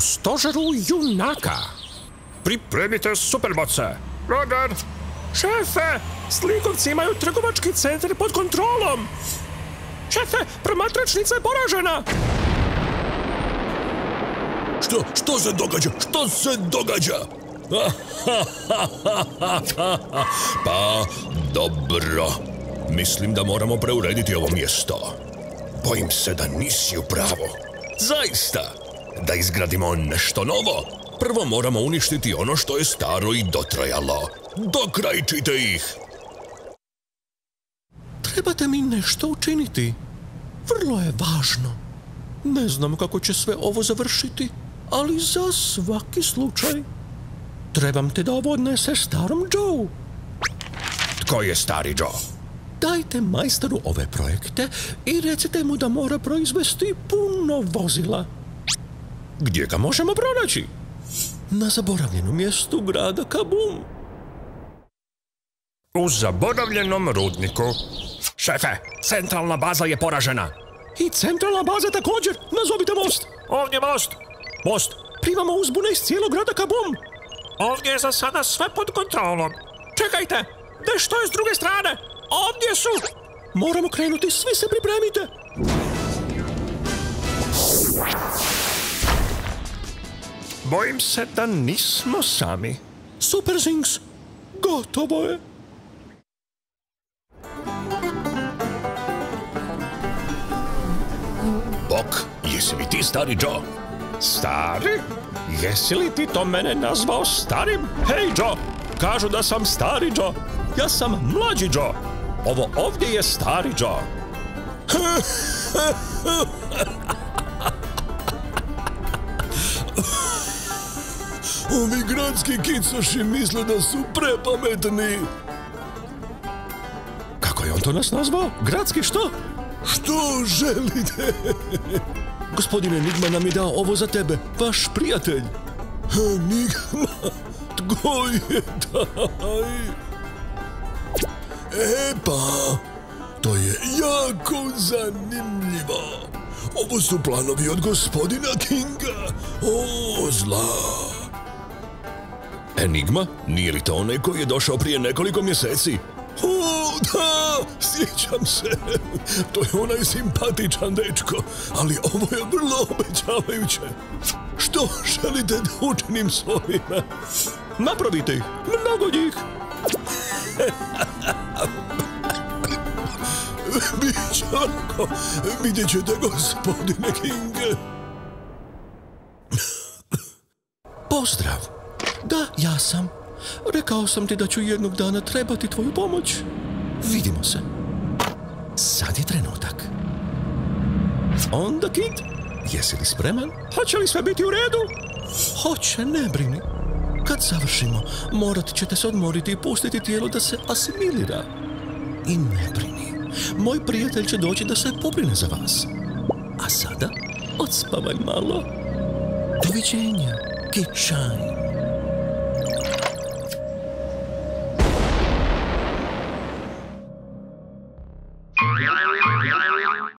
U stožeru junaka. Pripremite supermoce. Roger. Šefe, slikovci imaju trgovački centar pod kontrolom. Šefe, promatračnica je poražena. Što se događa? Što se događa? Pa, dobro. Mislim da moramo preurediti ovo mjesto. Bojim se da nisi u pravu. Zaista, da izgradimo nešto novo, prvo moramo uništiti ono što je staro i dotrajalo. Dokrajčite ih! Trebate mi nešto učiniti. Vrlo je važno. Ne znam kako će sve ovo završiti, ali za svaki slučaj trebam te da ovo odneseš starom Joe. Tko je stari Joe? Dajte majstoru ove projekte i recite mu da mora proizvesti puno vozila. Gdje ga možemo pronaći? Na zaboravljenom mjestu grada Kabum. U zaboravljenom rudniku. Šefe, centralna baza je poražena. I centralna baza također. Nazovite most. Ovdje most. Most. Primamo uzbune iz cijelog grada Kabum. Ovdje je za sada sve pod kontrolom. Čekajte, što je s druge strane? Ovdje su. Moramo krenuti, svi se pripremite. Bojim se da nismo sami. Super Zinks, gotovo je. Bok, jesi li ti stari Joe? Stari? Jesi li ti to mene nazvao starim? Hej Joe, kažu da sam stari Joe. Ja sam mlađi Joe. Ovo ovdje je stari Joe. Ovi gradski kicoši misle da su prepametni. Kako je on to nas nazvao? Gradski što? Što želite? Gospodin Enigma nam je dao ovo za tebe, vaš prijatelj. Enigma? Tko je taj? Pa, to je jako zanimljivo. Ovo su planovi od gospodina Kinga. O, zla. Enigma? Nije li to onaj koji je došao prije nekoliko mjeseci? O, da, sjećam se. To je onaj simpatičan dečko, ali ovo je vrlo obećavajuće. Što želite da učinim s ovime? Napravite ih, mnogo njih. Biće lako, vidjet ćete, gospodine King. Pozdrav. Da, ja sam. Rekao sam ti da ću jednog dana trebati tvoju pomoć. Vidimo se. Sad je trenutak. Onda, Kid, jesi li spreman? Hoće li sve biti u redu? Hoće, ne brini. Kad završimo, morat ćete se odmoriti i pustiti tijelo da se asimilira. I ne brini, moj prijatelj će doći da se pobrine za vas. A sada, odspavaj malo. Doviđenja, Kid Shine.